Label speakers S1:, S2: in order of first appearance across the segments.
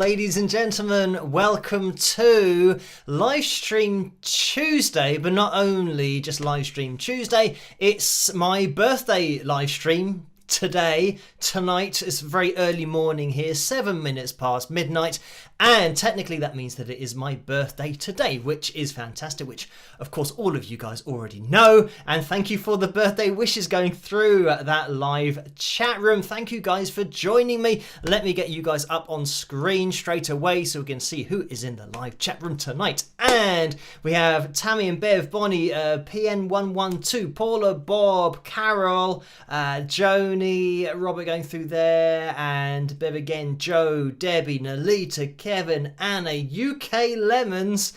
S1: ladies and gentlemen, welcome to Livestream Tuesday, but not only just Livestream Tuesday, it's my birthday livestream tonight. It's very early morning here, 7 minutes past midnight, and technically that means that it is my birthday today, which is fantastic, which of course all of you guys already know, and thank you for the birthday wishes going through that live chat room. Thank you guys for joining me. Let me get you guys up on screen straight away so we can see who is in the live chat room tonight. And we have Tammy and Bev, Bonnie, PN112, Paula, Bob, Carol, Joni, Robert going through there, and Bev again, Joe, Debbie, Nalita, Kevin, Anna, UK Lemons.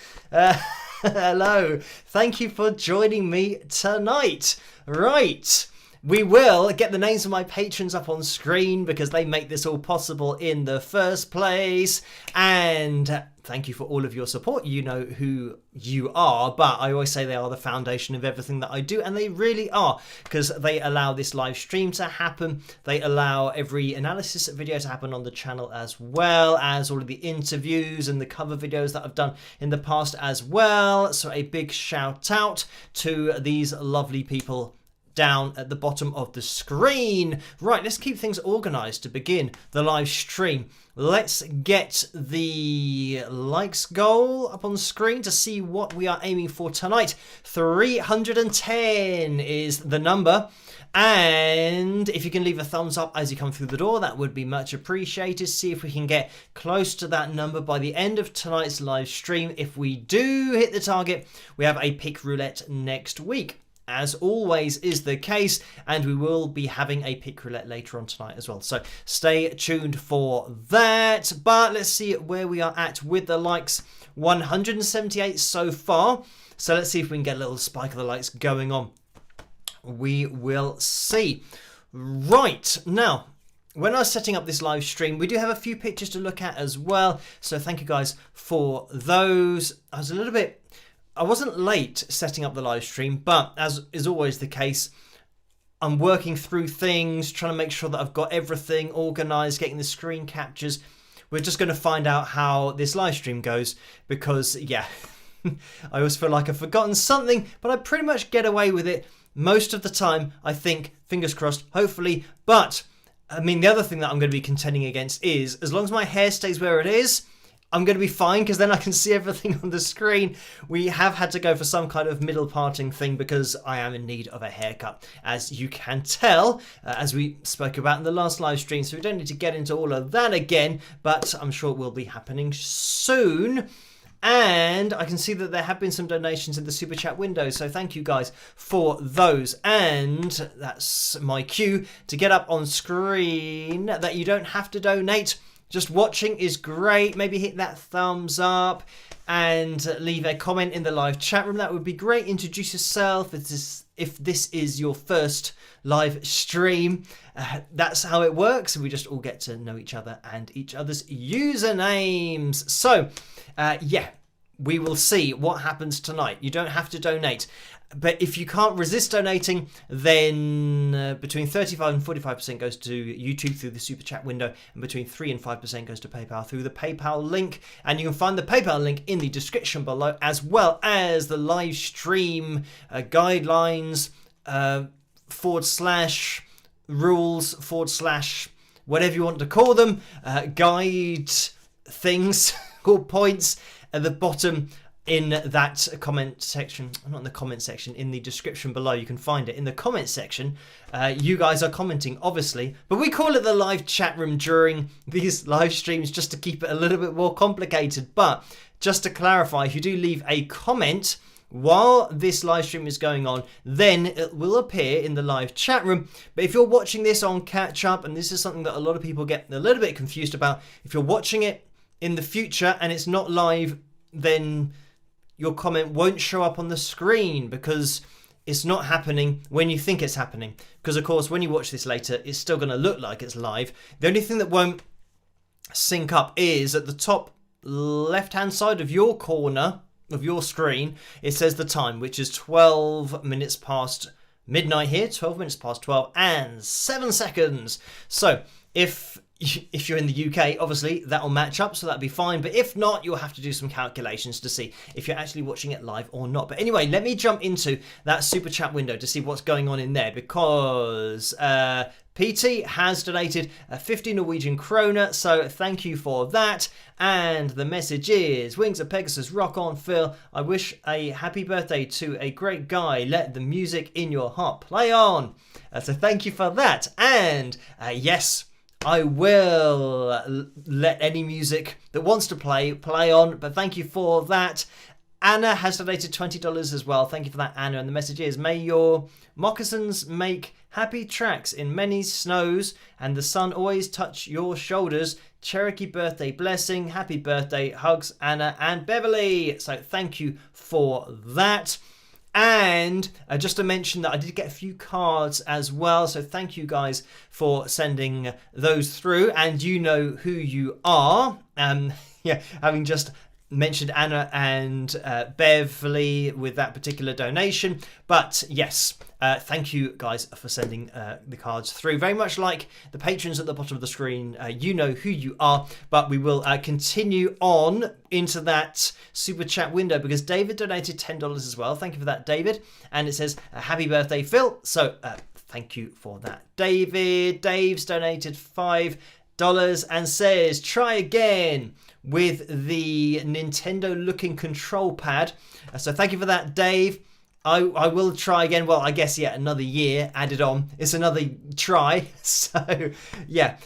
S1: Hello. Thank you for joining me tonight. Right. We will get the names of my patrons up on screen because they make this all possible in the first place. And thank you for all of your support. You know who you are, but I always say they are the foundation of everything that I do, and they really are, because they allow this live stream to happen. They allow every analysis video to happen on the channel, as well as all of the interviews and the cover videos that I've done in the past as well. So a big shout out to these lovely people down at the bottom of the screen. Right, let's keep things organized to begin the live stream. Let's get the likes goal up on screen to see what we are aiming for tonight. 310 is the number. And if you can leave a thumbs up as you come through the door, that would be much appreciated. See if we can get close to that number by the end of tonight's live stream. If we do hit the target, we have a pick roulette next week, as always is the case, and we will be having a pick roulette later on tonight as well. So stay tuned for that. But let's see where we are at with the likes. 178 so far. So let's see if we can get a little spike of the likes going on. We will see. Right, now, when I was setting up this live stream, we do have a few pictures to look at as well. So thank you guys for those. I wasn't late setting up the live stream, but as is always the case, I'm working through things, trying to make sure that I've got everything organized, getting the screen captures. We're just going to find out how this live stream goes because, yeah, I always feel like I've forgotten something, but I pretty much get away with it most of the time, I think. Fingers crossed, hopefully. But, I mean, the other thing that I'm going to be contending against is, as long as my hair stays where it is, I'm going to be fine, because then I can see everything on the screen. We have had to go for some kind of middle parting thing because I am in need of a haircut, as you can tell, as we spoke about in the last live stream. So we don't need to get into all of that again, but I'm sure it will be happening soon. And I can see that there have been some donations in the super chat window, so thank you guys for those. And that's my cue to get up on screen that you don't have to donate. Just watching is great. Maybe hit that thumbs up and leave a comment in the live chat room. That would be great. Introduce yourself if this is your first live stream. That's how it works. We just all get to know each other and each other's usernames. So, yeah, we will see what happens tonight. You don't have to donate. But if you can't resist donating, then between 35 and 45% goes to YouTube through the super chat window, and between 3 and 5% goes to PayPal through the PayPal link. And you can find the PayPal link in the description below, as well as the live stream guidelines, /rules/ whatever you want to call them, guide things or points at the bottom in that comment section. Not in the comment section, in the description below. You can find it in the comment section. You guys are commenting, obviously, but we call it the live chat room during these live streams just to keep it a little bit more complicated. But just to clarify, if you do leave a comment while this live stream is going on, then it will appear in the live chat room. But if you're watching this on catch up, and this is something that a lot of people get a little bit confused about, if you're watching it in the future and it's not live, then your comment won't show up on the screen because it's not happening when you think it's happening. Because, of course, when you watch this later, it's still going to look like it's live. The only thing that won't sync up is at the top left-hand side of your corner of your screen, it says the time, which is 12 minutes past midnight here, 12 minutes past 12 and 7 seconds. So if if you're in the UK, obviously that'll match up, so that'll be fine. But if not, you'll have to do some calculations to see if you're actually watching it live or not. But anyway, let me jump into that super chat window to see what's going on in there, because PT has donated 50 Norwegian kroner, so thank you for that. And the message is, Wings of Pegasus, rock on, Phil. I wish a happy birthday to a great guy. Let the music in your heart play on. So thank you for that. And yes, I will let any music that wants to play on, but thank you for that. Anna has donated $20 as well. Thank you for that, Anna. And the message is, may your moccasins make happy tracks in many snows and the sun always touch your shoulders. Cherokee birthday blessing. Happy birthday. Hugs, Anna and Beverly. So thank you for that. And just to mention that I did get a few cards as well, so thank you guys for sending those through, and you know who you are. Yeah, having just mentioned Anna and Beverly with that particular donation. But yes, thank you guys for sending the cards through. Very much like the patrons at the bottom of the screen, you know who you are. But we will continue on into that super chat window, because David donated $10 as well. Thank you for that, David. And it says, happy birthday, Phil. So thank you for that, David. Dave's donated $5 and says, try again with the Nintendo looking control pad. So thank you for that, Dave. I will try again. Well, I guess, yeah, another year added on. It's another try. So yeah,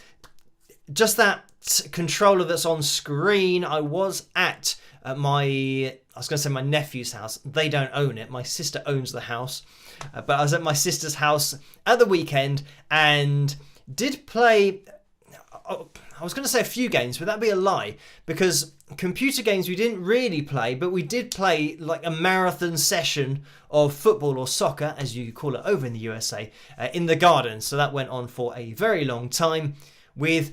S1: just that controller that's on screen. I was at my nephew's house. They don't own it. My sister owns the house. But I was at my sister's house at the weekend and did play, I was going to say a few games, but that'd be a lie, because computer games we didn't really play, but we did play like a marathon session of football, or soccer as you call it over in the USA, in the garden. So that went on for a very long time with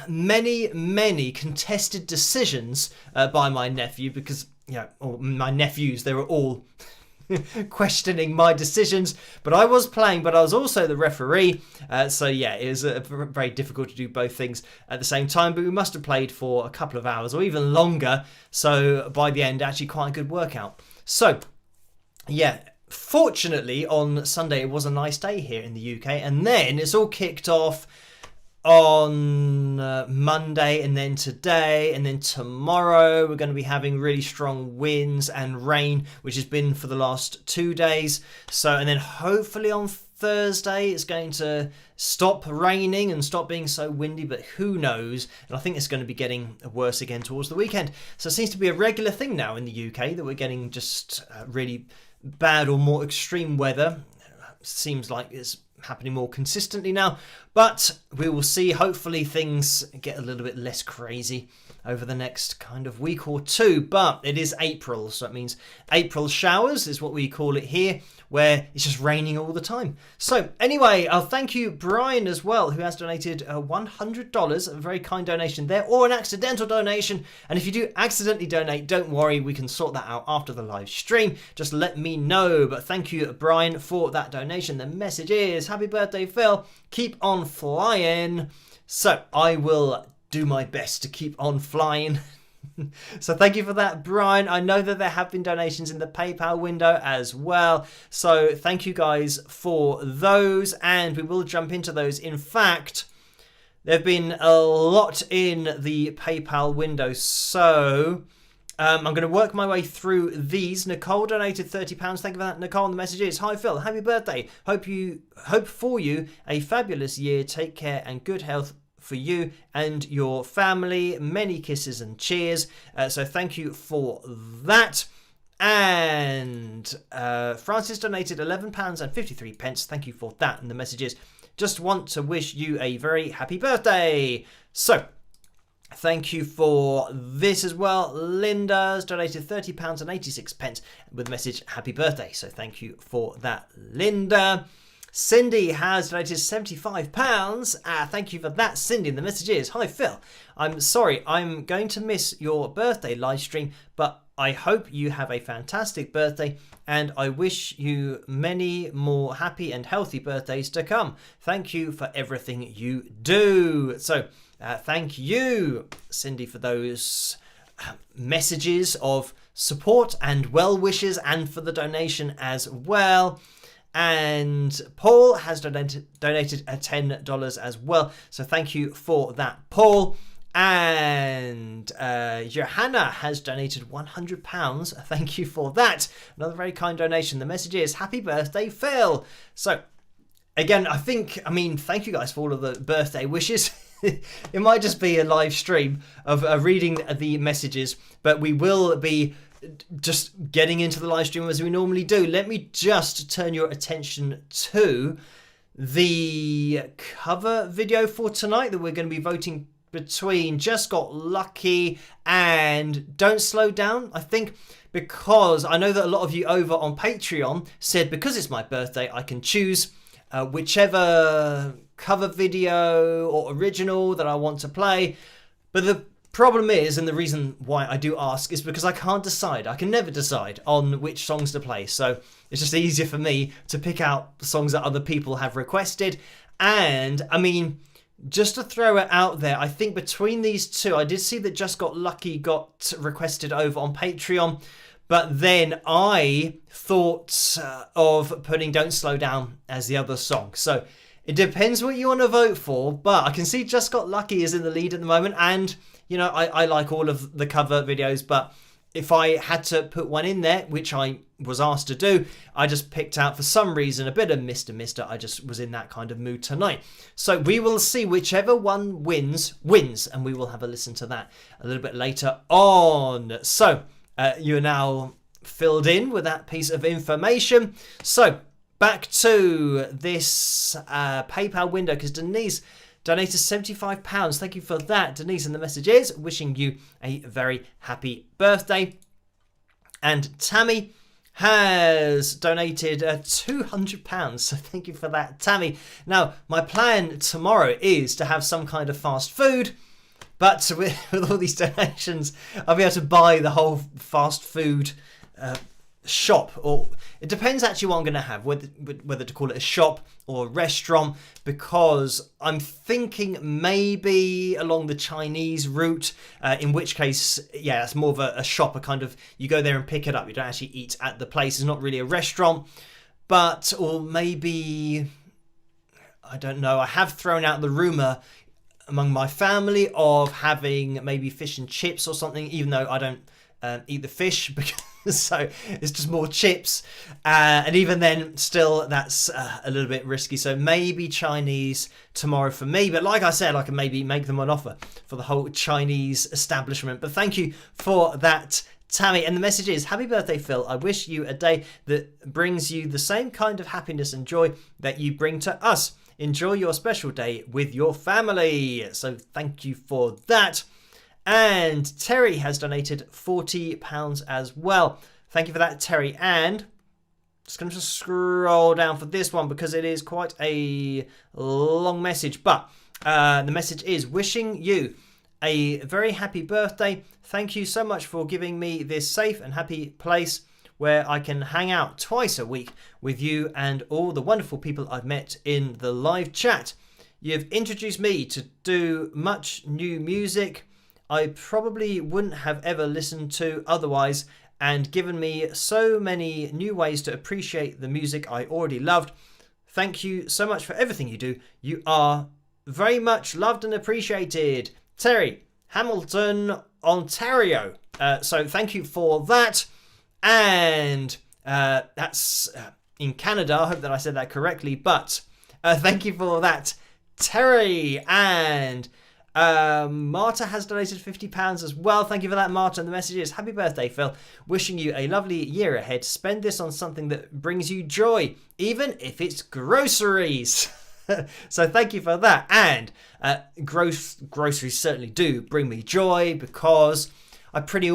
S1: many contested decisions by my nephew, because, you know, or my nephews, they were all questioning my decisions. But I was playing, but I was also the referee. So yeah, it was very difficult to do both things at the same time. But we must have played for a couple of hours or even longer. So by the end, actually quite a good workout. So yeah, fortunately on Sunday it was a nice day here in the UK, and then it's all kicked off on Monday, and then today, and then tomorrow we're going to be having really strong winds and rain, which has been for the last 2 days. So, and then hopefully on Thursday it's going to stop raining and stop being so windy, but who knows. And I think it's going to be getting worse again towards the weekend. So it seems to be a regular thing now in the UK that we're getting just really bad or more extreme weather. Seems like it's happening more consistently now, but we will see. Hopefully things get a little bit less crazy over the next kind of week or two. But it is April, so that means April showers is what we call it here, where it's just raining all the time. So anyway, I'll thank you, Brian, as well, who has donated $100, a very kind donation there, or an accidental donation. And if you do accidentally donate, don't worry, we can sort that out after the live stream. Just let me know. But thank you, Brian, for that donation. The message is, happy birthday, Phil. Keep on flying. So I will do my best to keep on flying. So thank you for that, Brian. I know that there have been donations in the PayPal window as well. So thank you guys for those, and we will jump into those. In fact, there have been a lot in the PayPal window. So I'm going to work my way through these. Nicole donated £30. Thank you for that, Nicole. And the message is, hi Phil, happy birthday. Hope for you a fabulous year. Take care and good health for you and your family. Many kisses and cheers. So thank you for that. And Francis donated £11.53. Thank you for that. And the message is, just want to wish you a very happy birthday. So thank you for this as well. Linda's donated £30.86 with the message, happy birthday. So thank you for that, Linda. Cindy has donated £75. Thank you for that, Cindy. And the message is, hi Phil, I'm sorry, I'm going to miss your birthday live stream, but I hope you have a fantastic birthday, and I wish you many more happy and healthy birthdays to come. Thank you for everything you do. So thank you, Cindy, for those messages of support and well wishes, and for the donation as well. And Paul has donated $10 as well, so thank you for that, Paul. And Johanna has donated £100. Thank you for that. Another very kind donation. The message is happy birthday, Phil. So again, thank you guys for all of the birthday wishes. It might just be a live stream of reading the messages, but we will be just getting into the live stream as we normally do. Let me just turn your attention to the cover video for tonight that we're going to be voting between Just Got Lucky and Don't Slow Down, I think, because I know that a lot of you over on Patreon said because it's my birthday I can choose whichever cover video or original that I want to play. But the problem is, and the reason why I do ask, is because I can't decide. I can never decide on which songs to play, so it's just easier for me to pick out songs that other people have requested. And just to throw it out there, I think between these two, I did see that Just Got Lucky got requested over on Patreon, but then I thought of putting Don't Slow Down as the other song. So it depends what you want to vote for, but I can see Just Got Lucky is in the lead at the moment, and I like all of the cover videos, but if I had to put one in there, which I was asked to do, I just picked out for some reason a bit of Mr. I just was in that kind of mood tonight. So we will see whichever one wins, and we will have a listen to that a little bit later on. So you're now filled in with that piece of information. So back to this PayPal window, because Denise donated £75. Thank you for that, Denise. And the message is wishing you a very happy birthday. And Tammy has donated £200. So thank you for that, Tammy. Now, my plan tomorrow is to have some kind of fast food. But with all these donations, I'll be able to buy the whole fast food shop, or it depends actually what I'm going to have, whether to call it a shop or a restaurant, because I'm thinking maybe along the Chinese route, in which case, yeah, it's more of a shop, a kind of, you go there and pick it up, you don't actually eat at the place, it's not really a restaurant. But, or maybe, I don't know, I have thrown out the rumour among my family of having maybe fish and chips or something, even though I don't eat the fish, because so it's just more chips, and even then still that's a little bit risky. So maybe Chinese tomorrow for me, but like I said, I can maybe make them an offer for the whole Chinese establishment. But thank you for that, Tammy. And the message is, happy birthday, Phil. I wish you a day that brings you the same kind of happiness and joy that you bring to us. Enjoy your special day with your family. So thank you for that. And Terry has donated £40 as well. Thank you for that, Terry. And just going to scroll down for this one because it is quite a long message. But the message is wishing you a very happy birthday. Thank you so much for giving me this safe and happy place where I can hang out twice a week with you and all the wonderful people I've met in the live chat. You've introduced me to do much new music I probably wouldn't have ever listened to otherwise, and given me so many new ways to appreciate the music I already loved. Thank you so much for everything you do. You are very much loved and appreciated. Terry, Hamilton, Ontario. So thank you for that. And that's in Canada. I hope that I said that correctly. But thank you for that, Terry. And Marta has donated £50 as well. Thank you for that, Marta. And the message is, happy birthday, Phil. Wishing you a lovely year ahead. Spend this on something that brings you joy, even if it's groceries. So thank you for that. And groceries certainly do bring me joy, because I pretty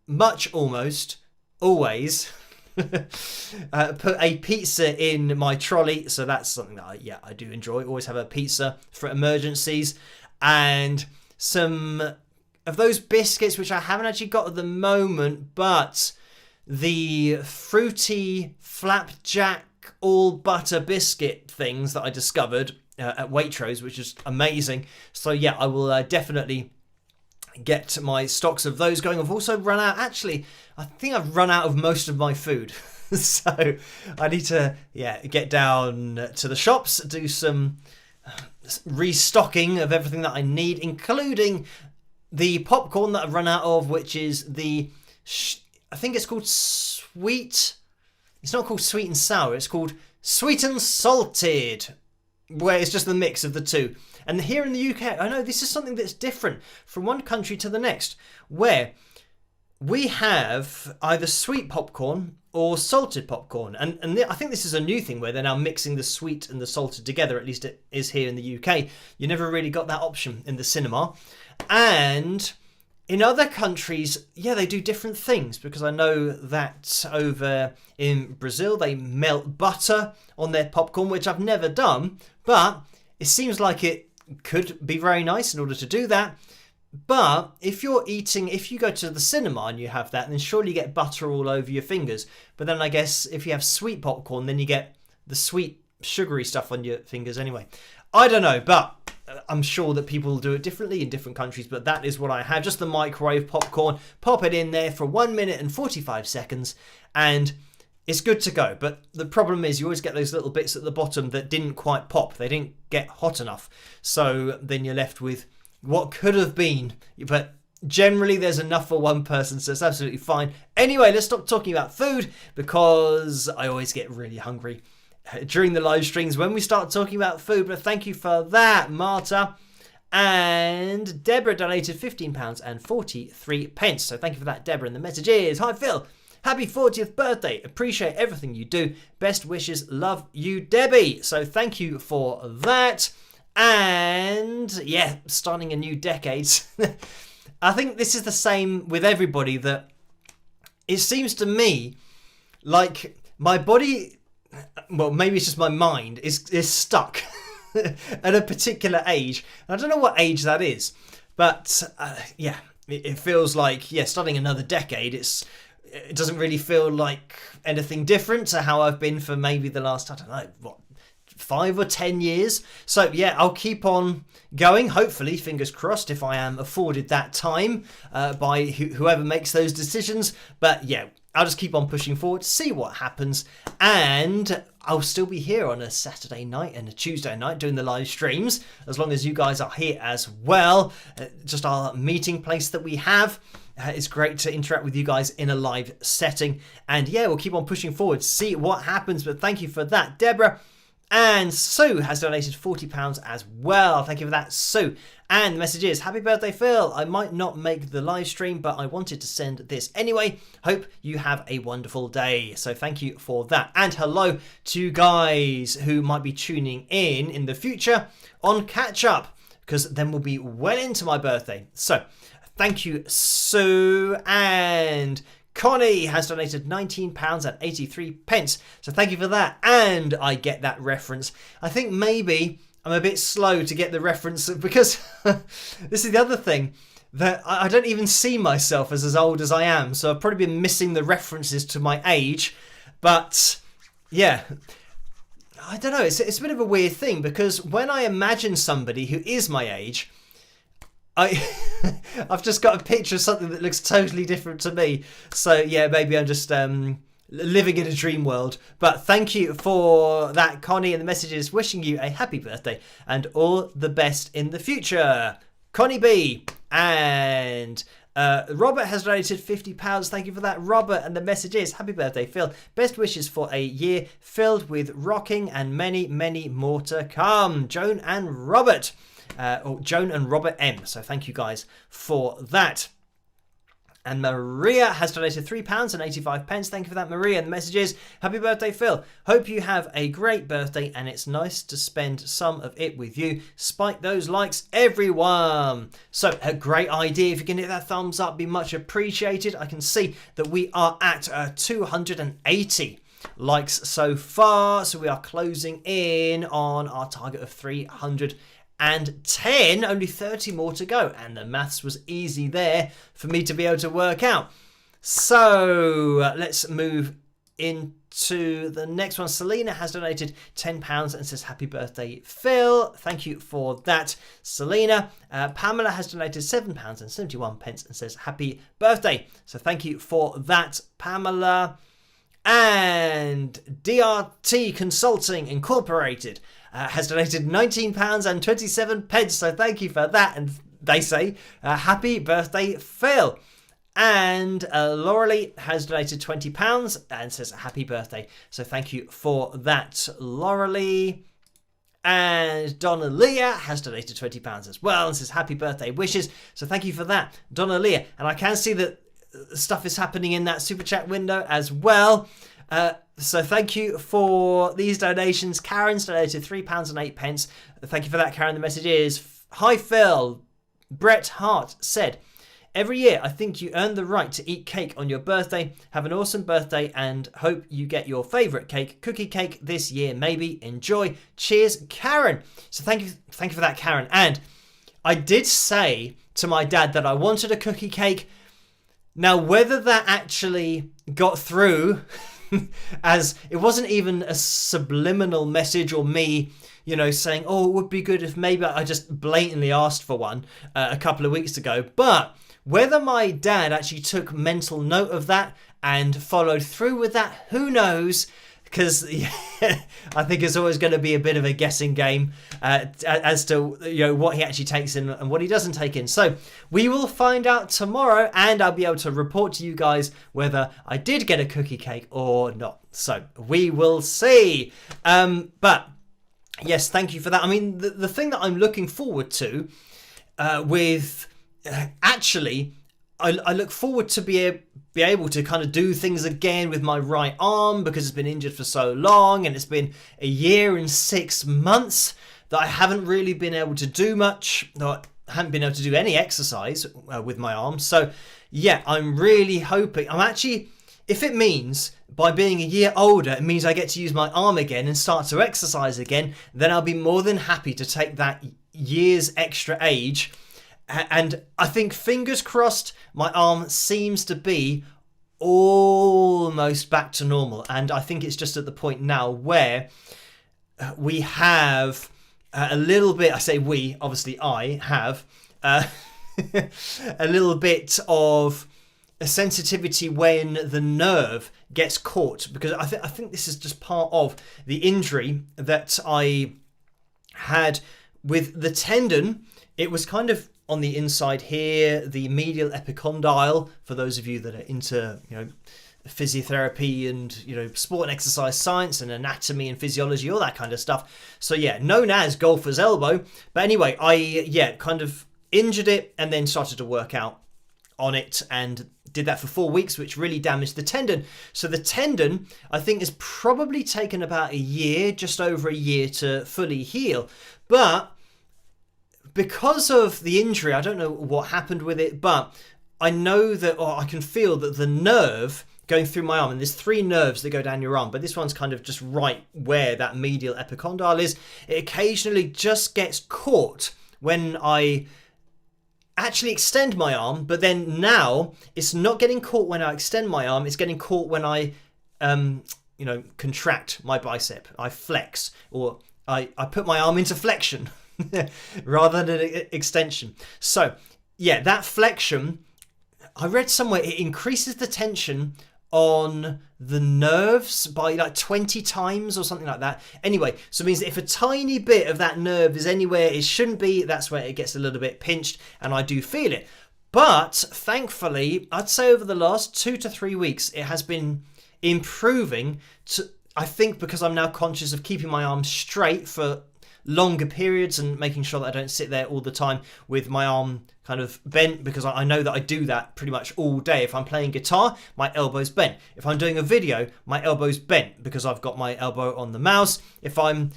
S1: much almost always put a pizza in my trolley. So that's something that I do enjoy. Always have a pizza for emergencies, and some of those biscuits, which I haven't actually got at the moment, but the fruity flapjack all butter biscuit things that I discovered at Waitrose, which is amazing. So yeah, I will definitely get my stocks of those going. I've also run out, actually, I think I've run out of most of my food. So I need to, get down to the shops, do some restocking of everything that I need, including the popcorn that I've run out of, which is I think it's called sweet. It's not called sweet and sour. It's called sweet and salted, where it's just the mix of the two. And here in the UK, I know this is something that's different from one country to the next, where we have either sweet popcorn or salted popcorn. And I think this is a new thing where they're now mixing the sweet and the salted together, at least it is here in the UK. You never really got that option in the cinema. And in other countries, they do different things, because I know that over in Brazil, they melt butter on their popcorn, which I've never done, but it seems like it could be very nice in order to do that. But if you go to the cinema and you have that, then surely you get butter all over your fingers. But then I guess if you have sweet popcorn, then you get the sweet sugary stuff on your fingers anyway. I don't know, but I'm sure that people do it differently in different countries, but that is what I have. Just the microwave popcorn. Pop it in there for 1 minute and 45 seconds, and it's good to go. But the problem is you always get those little bits at the bottom that didn't quite pop. They didn't get hot enough. So then you're left with what could have been. But generally there's enough for one person, so it's absolutely fine. Anyway, let's stop talking about food, because I always get really hungry during the live streams when we start talking about food. But thank you for that, Marta. And Deborah donated £15.43. So thank you for that, Deborah. And the message is, hi Phil, happy 40th birthday. Appreciate everything you do. Best wishes. Love you, Debbie. So thank you for that. And starting a new decade. I think this is the same with everybody, that it seems to me like my body, well, maybe it's just my mind, is stuck at a particular age. I don't know what age that is, but it feels like, starting another decade, it doesn't really feel like anything different to how I've been for maybe the last, 5 or 10 years. So I'll keep on going, hopefully, fingers crossed, if I am afforded that time by whoever makes those decisions. But I'll just keep on pushing forward, see what happens, and I'll still be here on a Saturday night and a Tuesday night doing the live streams, as long as you guys are here as well. Just our meeting place that we have. It's great to interact with you guys in a live setting, and we'll keep on pushing forward, see what happens. But thank you for that, Deborah. And Sue has donated £40 as well. Thank you for that, Sue. And the message is, happy birthday, Phil. I might not make the live stream, but I wanted to send this anyway. Hope you have a wonderful day. So thank you for that. And hello to you guys who might be tuning in the future on catch up, because then we'll be well into my birthday. So thank you, Sue. And Connie has donated £19.83. So thank you for that. And I get that reference. I think maybe I'm a bit slow to get the reference, because this is the other thing, that I don't even see myself as old as I am. So I've probably been missing the references to my age. But I don't know. It's a bit of a weird thing, because when I imagine somebody who is my age, I've just got a picture of something that looks totally different to me. So maybe I'm just living in a dream world. But thank you for that, Connie, and the message is wishing you a happy birthday and all the best in the future, Connie B. And Robert has donated £50. Thank you for that, Robert, and the message is, happy birthday, Phil. Best wishes for a year filled with rocking and many, many more to come. Joan and Robert. Joan and Robert M. So thank you guys for that. And Maria has donated £3.85. Thank you for that, Maria. And the message is, happy birthday, Phil. Hope you have a great birthday, and it's nice to spend some of it with you. Spike those likes, everyone. So a great idea. If you can hit that thumbs up, be much appreciated. I can see that we are at 280 likes so far. So we are closing in on our target of 300 only 30 more to go. And the maths was easy there for me to be able to work out. So let's move into the next one. Selena has donated £10 and says, happy birthday, Phil. Thank you for that, Selena. Pamela has donated £7.71 and says, happy birthday. So thank you for that, Pamela. And DRT Consulting Incorporated has donated £19.27. So thank you for that. And they say, happy birthday, Phil. And Laurelie has donated £20 and says happy birthday. So thank you for that, Laurelie. And Donna Leah has donated £20 as well and says happy birthday wishes. So thank you for that, Donna Leah. And I can see that stuff is happening in that super chat window as well. So thank you for these donations. Karen's donated £3.08. Thank you for that, Karen. The message is, hi Phil. Bret Hart said, every year, I think you earn the right to eat cake on your birthday. Have an awesome birthday and hope you get your favourite cake, cookie cake, this year. Maybe. Enjoy. Cheers, Karen. So thank you for that, Karen. And I did say to my dad that I wanted a cookie cake. Now, whether that actually got through, as it wasn't even a subliminal message or me, saying, oh, it would be good if maybe I just blatantly asked for one a couple of weeks ago. But whether my dad actually took mental note of that and followed through with that, who knows? Because I think it's always going to be a bit of a guessing game as to what he actually takes in and what he doesn't take in. So we will find out tomorrow, and I'll be able to report to you guys whether I did get a cookie cake or not. So we will see. But yes, thank you for that. I mean, the thing that I'm looking forward to actually, I look forward to be able to kind of do things again with my right arm, because it's been injured for so long, and it's been a year and 6 months that I haven't really been able to do much. I haven't been able to do any exercise with my arm. So yeah, I'm really hoping, if it means by being a year older, it means I get to use my arm again and start to exercise again, then I'll be more than happy to take that year's extra age. And I think, fingers crossed, my arm seems to be almost back to normal. And I think it's just at the point now where we have a little bit, I say we, obviously I have a little bit of a sensitivity when the nerve gets caught. Because I think this is just part of the injury that I had with the tendon. It was kind of on the inside here, the medial epicondyle, for those of you that are into, physiotherapy and, sport and exercise science and anatomy and physiology, all that kind of stuff. So yeah, known as golfer's elbow. But anyway, I kind of injured it and then started to work out on it and did that for 4 weeks, which really damaged the tendon. So the tendon, I think, has probably taken about a year, just over a year, to fully heal. But because of the injury, I don't know what happened with it, but I know that, or I can feel that the nerve going through my arm, and there's 3 nerves that go down your arm, but this one's kind of just right where that medial epicondyle is. It occasionally just gets caught when I actually extend my arm, but then now it's not getting caught when I extend my arm, it's getting caught when I, contract my bicep. I flex, or I put my arm into flexion. rather than extension. So yeah, that flexion, I read somewhere it increases the tension on the nerves by like 20 times or something like that. Anyway, so it means that if a tiny bit of that nerve is anywhere it shouldn't be, that's where it gets a little bit pinched, and I do feel it. But thankfully, I'd say over the last 2 to 3 weeks, it has been improving. I think because I'm now conscious of keeping my arm straight for longer periods and making sure that I don't sit there all the time with my arm kind of bent, because I know that I do that pretty much all day. If I'm playing guitar, my elbow's bent. If I'm doing a video, my elbow's bent because I've got my elbow on the mouse. If I'm,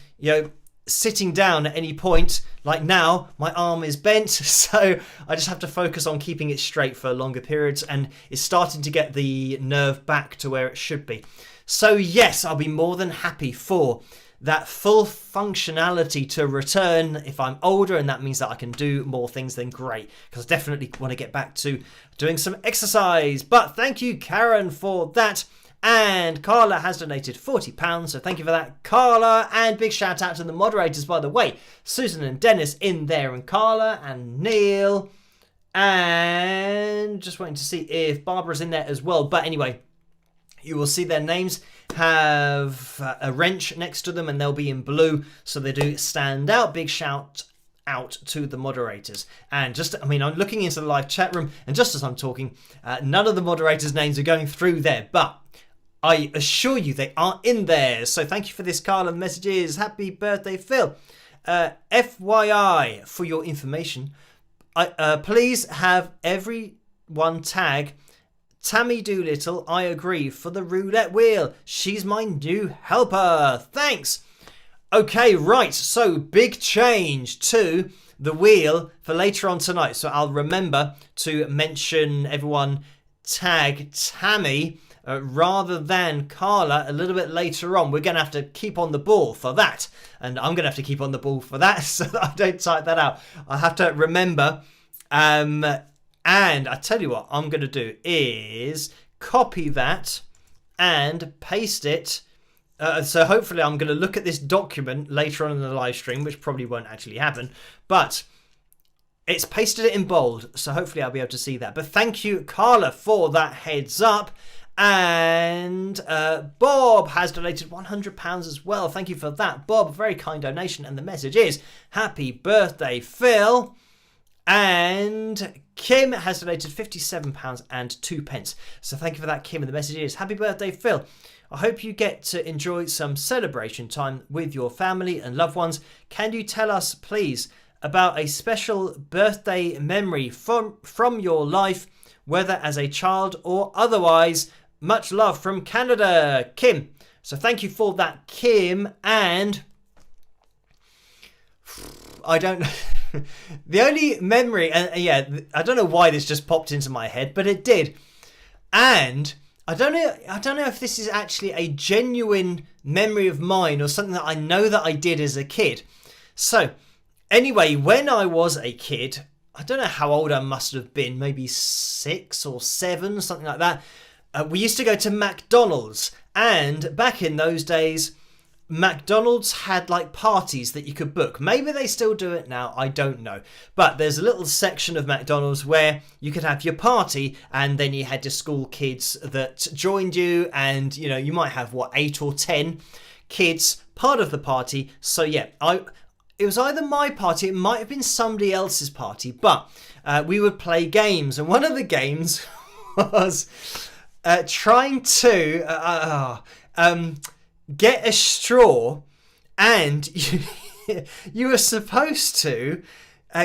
S1: sitting down at any point, like now, my arm is bent. So I just have to focus on keeping it straight for longer periods, and it's starting to get the nerve back to where it should be. So yes, I'll be more than happy for that full functionality to return if I'm older, and that means that I can do more things, then great, because I definitely want to get back to doing some exercise. But thank you, Karen, for that. And Carla has donated £40, so thank you for that, Carla. And big shout out to the moderators, by the way, Susan and Dennis in there, and Carla and Neil, and just waiting to see if Barbara's in there as well. But anyway, you will see their names have a wrench next to them, and they'll be in blue, so they do stand out. Big shout out to the moderators. And just, I mean, I'm looking into the live chat room, and just as I'm talking, none of the moderators' names are going through there, but I assure you they are in there. So thank you for this, Carla. Messages. Happy birthday, Phil. FYI, for your information, please have everyone tag Tammy Doolittle, I agree, for the roulette wheel. She's my new helper. Thanks. Okay, right. So big change to the wheel for later on tonight. So I'll remember to mention everyone tag Tammy rather than Carla a little bit later on. We're going to have to keep on the ball for that. And I'm going to have to keep on the ball for that so that I don't type that out. I have to remember. And I tell you what I'm going to do is copy that and paste it. So hopefully I'm going to look at this document later on in the live stream, which probably won't actually happen. But it's pasted it in bold. So hopefully I'll be able to see that. But thank you, Carla, for that heads up. And Bob has donated £100 as well. Thank you for that, Bob. Very kind donation. And the message is, happy birthday, Phil. And Kim has donated £57 and 2 pence. So thank you for that, Kim. And the message is, happy birthday, Phil. I hope you get to enjoy some celebration time with your family and loved ones. Can you tell us, please, about a special birthday memory from your life, whether as a child or otherwise? Much love from Canada, Kim. So thank you for that, Kim. And I don't know. The only memory, yeah, I don't know why this just popped into my head, but it did. And I don't know if this is actually a genuine memory of mine or something that I know that I did as a kid. So anyway, when I was a kid, I don't know how old I must have been, maybe 6 or 7, something like that. We used to go to McDonald's, and back in those days, McDonald's had like parties that you could book. Maybe they still do it now, I don't know. But there's a little section of McDonald's where you could have your party, and then you had your school kids that joined you, and you know, you might have 8 or 10 kids part of the party. So yeah, it was either my party, it might have been somebody else's party, but we would play games, and one of the games was trying to get a straw, and you were supposed to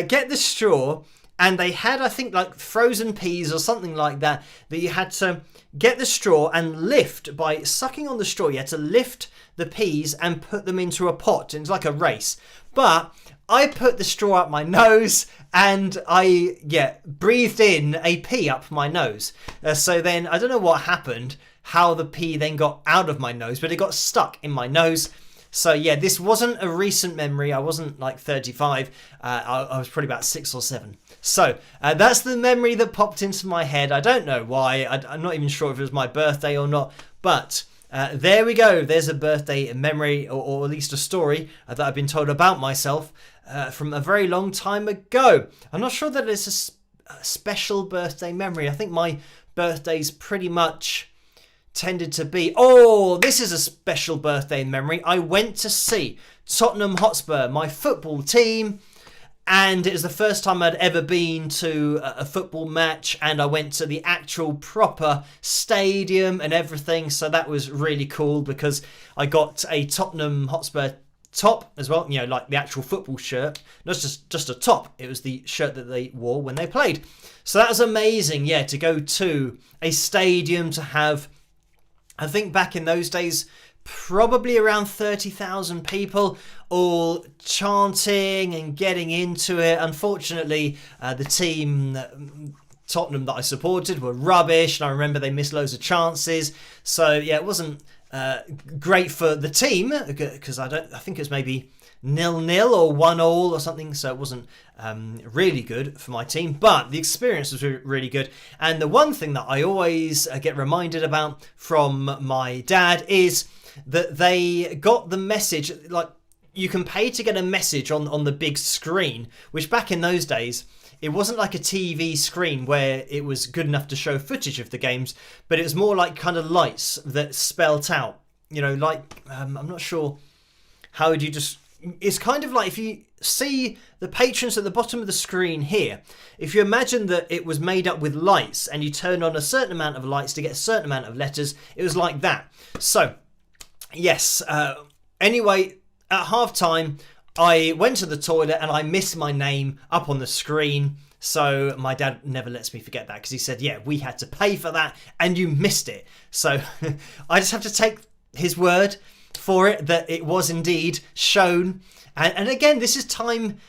S1: get the straw, and they had, I think, like frozen peas or something like that you had to get the straw and lift by sucking on the straw. You had to lift the peas and put them into a pot. It was like a race. But I put the straw up my nose, and I breathed in a pea up my nose. So then I don't know what happened, how the pea then got out of my nose, but it got stuck in my nose. So yeah, this wasn't a recent memory. I wasn't like 35. I was probably about 6 or 7. So that's the memory that popped into my head. I don't know why. I'm not even sure if it was my birthday or not. But there we go. There's a birthday memory, or at least a story that I've been told about myself from a very long time ago. I'm not sure that it's a special birthday memory. I think my birthday's pretty much tended to be, this is a special birthday memory. I went to see Tottenham Hotspur, my football team, and it was the first time I'd ever been to a football match, and I went to the actual proper stadium and everything, so that was really cool because I got a Tottenham Hotspur top as well, you know, like the actual football shirt, not just a top, it was the shirt that they wore when they played. So that was amazing, to go to a stadium, to have, I think back in those days, probably around 30,000 people all chanting and getting into it. Unfortunately, the team, Tottenham, that I supported were rubbish, and I remember they missed loads of chances. So yeah, it wasn't great for the team, because I think it was maybe 0-0 or 1-1 or something, so it wasn't really good for my team, but the experience was really good. And the one thing that I always get reminded about from my dad is that they got the message, like, you can pay to get a message on the big screen, which back in those days, it wasn't like a TV screen where it was good enough to show footage of the games, but it was more like kind of lights that spelt out, like, I'm not sure how would you just... It's kind of like if you see the patrons at the bottom of the screen here, if you imagine that it was made up with lights and you turned on a certain amount of lights to get a certain amount of letters, it was like that. So, yes, anyway, at half time, I went to the toilet and I missed my name up on the screen. So my dad never lets me forget that, because he said, yeah, we had to pay for that and you missed it. So I just have to take his word for it that it was indeed shown. And again, this is time,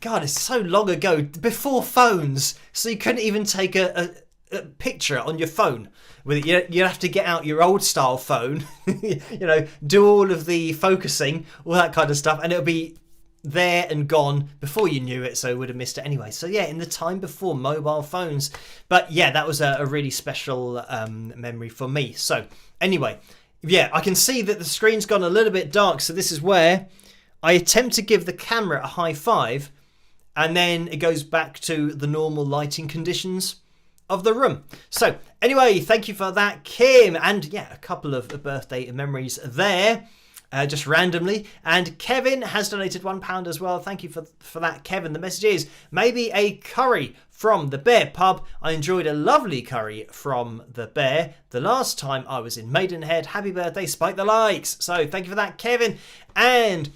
S1: God, it's so long ago, before phones. So you couldn't even take a picture on your phone with it. You have to get out your old style phone, do all of the focusing, all that kind of stuff, and it'll be there and gone before you knew it, so we would have missed it anyway. So yeah, in the time before mobile phones. But yeah, that was a really special memory for me. So anyway, yeah, I can see that the screen's gone a little bit dark, so this is where I attempt to give the camera a high five, and then it goes back to the normal lighting conditions of the room. So anyway, thank you for that, Kim. And yeah, a couple of birthday memories there. Just randomly. And Kevin has donated £1 as well. Thank you for that, Kevin. The message is, maybe a curry from the Bear Pub. I enjoyed a lovely curry from the Bear the last time I was in Maidenhead. Happy birthday, spike the likes. So thank you for that, Kevin. And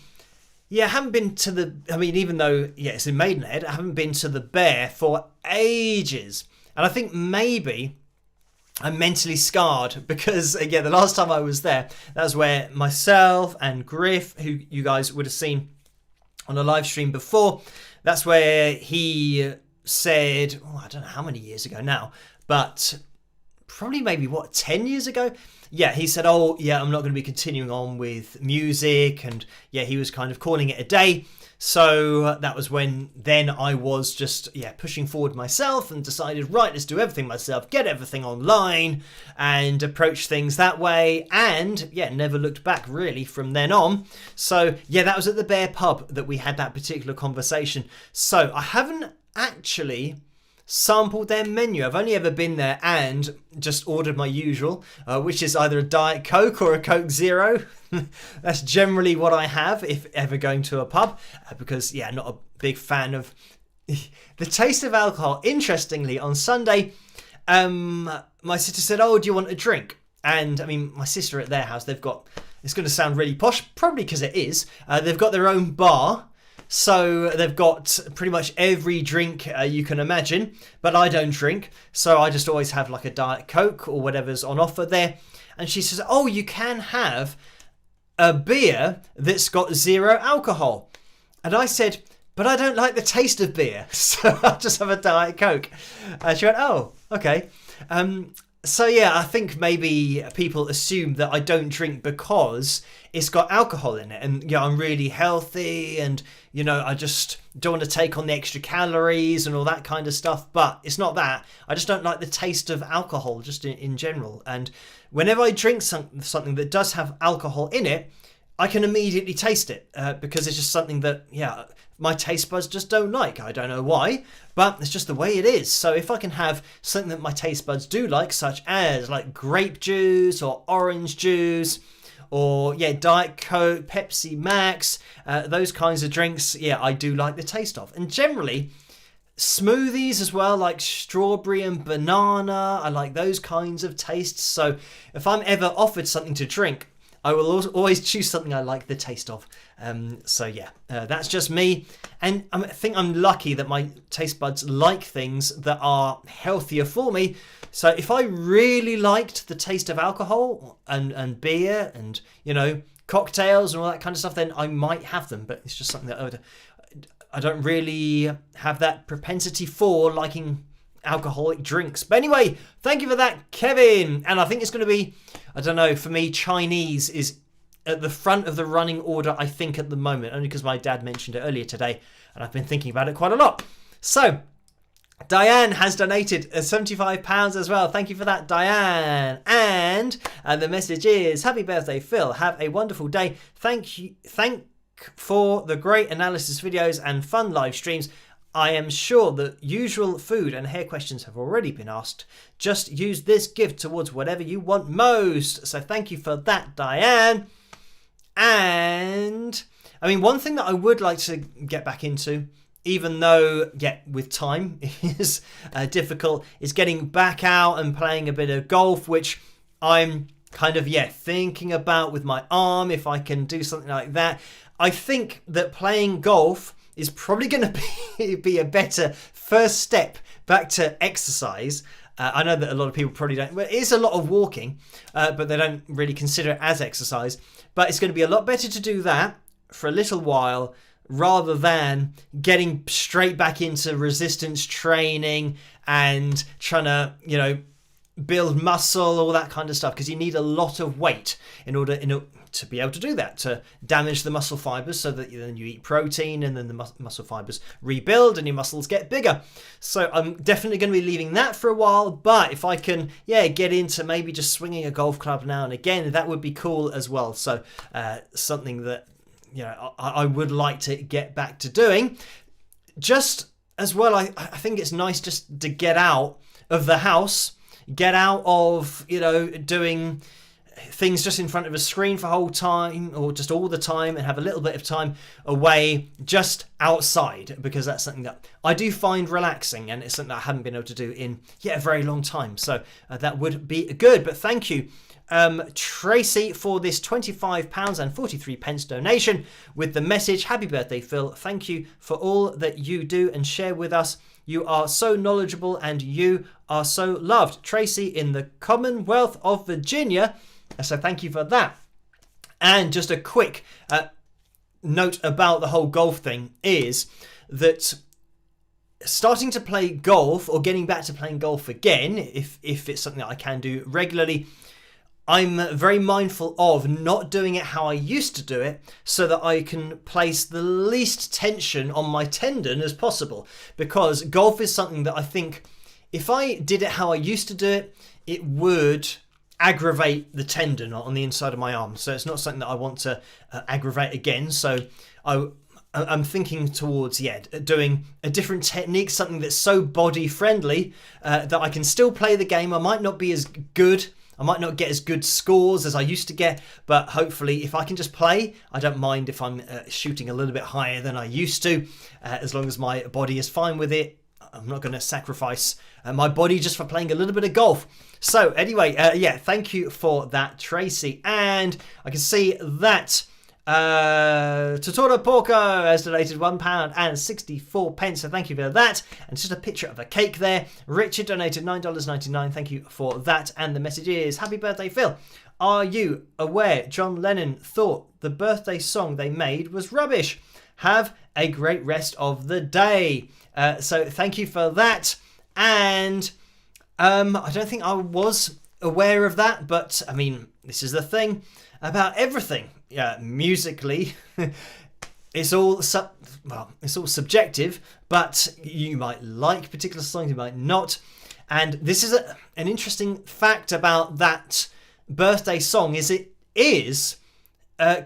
S1: yeah, I haven't been to the... I mean, even though, yeah, it's in Maidenhead, I haven't been to the Bear for ages. And I think maybe... I'm mentally scarred because, again, the last time I was there, that was where myself and Griff, who you guys would have seen on a live stream before, that's where he said, I don't know how many years ago now, but probably maybe, 10 years ago? Yeah, he said, I'm not going to be continuing on with music, and yeah, he was kind of calling it a day. So that was when then I was just, pushing forward myself and decided, right, let's do everything myself, get everything online and approach things that way. And never looked back really from then on. So yeah, that was at the Bear Pub that we had that particular conversation. So I haven't actually sampled their menu. I've only ever been there and just ordered my usual, which is either a Diet Coke or a Coke Zero. That's generally what I have if ever going to a pub, because I'm not a big fan of the taste of alcohol. Interestingly, on Sunday, my sister said, do you want a drink? And I mean, my sister at their house, they've got, it's going to sound really posh, probably because it is, they've got their own bar. So they've got pretty much every drink you can imagine, but I don't drink. So I just always have like a Diet Coke or whatever's on offer there. And she says, you can have a beer that's got 0 alcohol. And I said, but I don't like the taste of beer. So I'll just have a Diet Coke. And she went, okay. So yeah, I think maybe people assume that I don't drink because it's got alcohol in it, and I'm really healthy, and I just don't want to take on the extra calories and all that kind of stuff. But it's not that. I just don't like the taste of alcohol just in general. And whenever I drink something that does have alcohol in it, I can immediately taste it because it's just something that my taste buds just don't like. I don't know why, but it's just the way it is. So if I can have something that my taste buds do like, such as like grape juice or orange juice, or Diet Coke, Pepsi Max, those kinds of drinks, I do like the taste of. And generally, smoothies as well, like strawberry and banana, I like those kinds of tastes. So if I'm ever offered something to drink, I will always choose something I like the taste of. That's just me. And I think I'm lucky that my taste buds like things that are healthier for me. So if I really liked the taste of alcohol and beer and, cocktails and all that kind of stuff, then I might have them. But it's just something that I don't really have that propensity for liking alcoholic drinks. But anyway, thank you for that, Kevin. And I think it's going to be I don't know, for me, Chinese is at the front of the running order, I think, at the moment, only because my dad mentioned it earlier today, and I've been thinking about it quite a lot. So, Diane has donated £75 as well. Thank you for that, Diane. And the message is, happy birthday, Phil. Have a wonderful day. Thank for the great analysis videos and fun live streams. I am sure the usual food and hair questions have already been asked. Just use this gift towards whatever you want most. So thank you for that, Diane. And I mean, one thing that I would like to get back into, even though, yeah, with time is difficult, is getting back out and playing a bit of golf, which I'm kind of, thinking about with my arm, if I can do something like that. I think that playing golf is probably going to be a better first step back to exercise. I know that a lot of people probably don't. Well, it is a lot of walking, but they don't really consider it as exercise. But it's going to be a lot better to do that for a little while rather than getting straight back into resistance training and trying to, build muscle, all that kind of stuff, because you need a lot of weight in order to be able to do that, to damage the muscle fibers so that then you eat protein and then the muscle fibers rebuild and your muscles get bigger. So I'm definitely going to be leaving that for a while, but if I can get into maybe just swinging a golf club now and again, that would be cool as well. So something that I would like to get back to doing. Just as well, I think it's nice just to get out of the house, get out of doing things just in front of a screen for whole time or just all the time, and have a little bit of time away just outside, because that's something that I do find relaxing, and it's something that I haven't been able to do in a very long time. So that would be good. But thank you, Tracy, for this £25.43 donation with the message, happy birthday, Phil. Thank you for all that you do and share with us. You are so knowledgeable and you are so loved. Tracy in the Commonwealth of Virginia. So thank you for that. And just a quick note about the whole golf thing is that starting to play golf, or getting back to playing golf again, if it's something that I can do regularly, I'm very mindful of not doing it how I used to do it, so that I can place the least tension on my tendon as possible. Because golf is something that I think if I did it how I used to do it, it would aggravate the tendon on the inside of my arm. So it's not something that I want to aggravate again. So I'm thinking towards doing a different technique, something that's so body friendly that I can still play the game. I might not be as good. I might not get as good scores as I used to get, but hopefully if I can just play, I don't mind if I'm shooting a little bit higher than I used to, as long as my body is fine with it. I'm not going to sacrifice my body just for playing a little bit of golf. So anyway, thank you for that, Tracy. And I can see that Totoro Porco has donated £1.64. So thank you for that. And just a picture of a cake there. Richard donated $9.99. Thank you for that. And the message is, happy birthday, Phil. Are you aware John Lennon thought the birthday song they made was rubbish? Have a great rest of the day. So thank you for that. And I don't think I was aware of that, but I mean, this is the thing about everything. Musically, it's all subjective, but you might like particular songs, you might not. And this is an interesting fact about that birthday song, is it is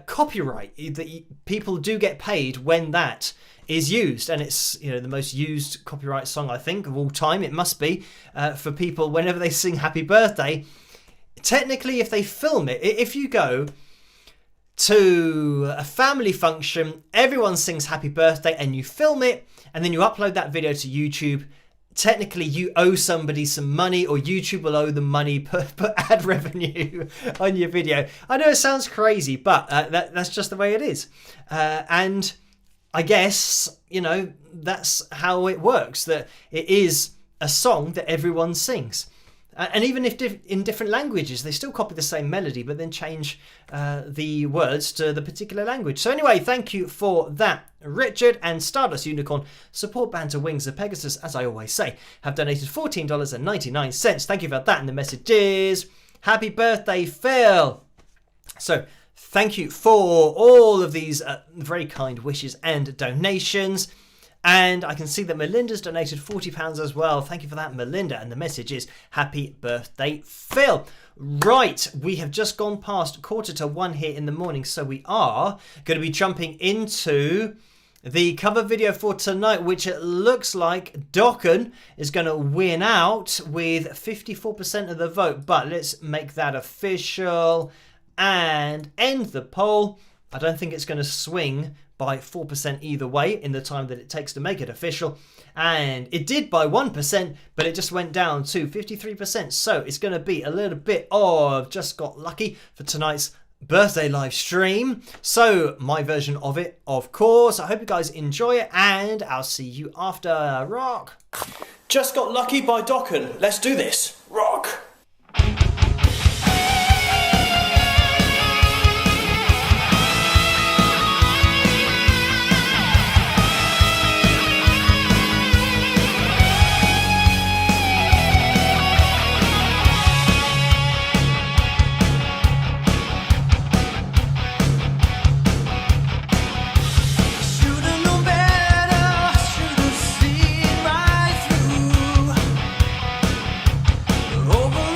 S1: copyright, that people do get paid when that is used, and it's the most used copyright song I think of all time. It must be for people whenever they sing happy birthday. Technically, if they film it, if you go to a family function, everyone sings happy birthday and you film it and then you upload that video to YouTube, technically you owe somebody some money, or YouTube will owe them money per ad revenue on your video. I know it sounds crazy, but that's just the way it is. And I guess, that's how it works, that it is a song that everyone sings. And even if in different languages, they still copy the same melody, but then change the words to the particular language. So anyway, thank you for that, Richard. And Stardust Unicorn, support Banter Wings of Pegasus, as I always say, have donated $14.99. Thank you for that. And the message is, Happy birthday, Phil. So thank you for all of these very kind wishes and donations. And I can see that Melinda's donated £40 as well. Thank you for that, Melinda. And the message is happy birthday, Phil. Right, we have just gone past 1:45 here in the morning. So we are going to be jumping into the cover video for tonight, which it looks like Dokken is going to win out with 54% of the vote. But let's make that official and end the poll. I don't think it's going to swing by 4% either way in the time that it takes to make it official. And it did by 1%, but it just went down to 53%. So it's going to be a little bit of just got lucky for tonight's birthday live stream. So my version of it, of course. I hope you guys enjoy it, and I'll see you after. Rock. Just got lucky by Dokken. Let's do this. Rock.
S2: Over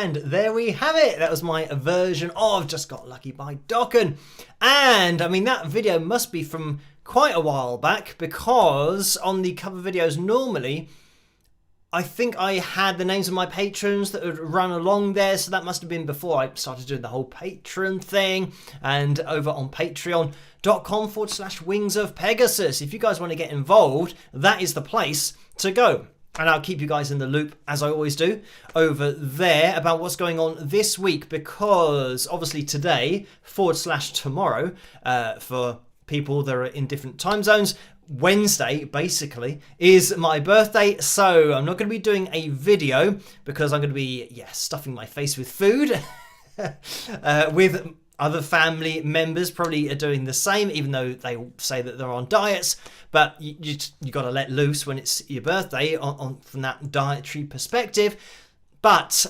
S1: And there we have it. That was my version of Just Got Lucky by Dokken. And I mean, that video must be from quite a while back, because on the cover videos normally, I think I had the names of my patrons that would run along there, so that must have been before I started doing the whole patron thing. And over on patreon.com/Wings of Pegasus. If you guys want to get involved, that is the place to go. And I'll keep you guys in the loop, as I always do, over there about what's going on this week, because obviously today /tomorrow for people that are in different time zones, Wednesday basically is my birthday, so I'm not going to be doing a video because I'm going to be stuffing my face with food with other family members probably are doing the same, even though they say that they're on diets. But you got to let loose when it's your birthday on from that dietary perspective. But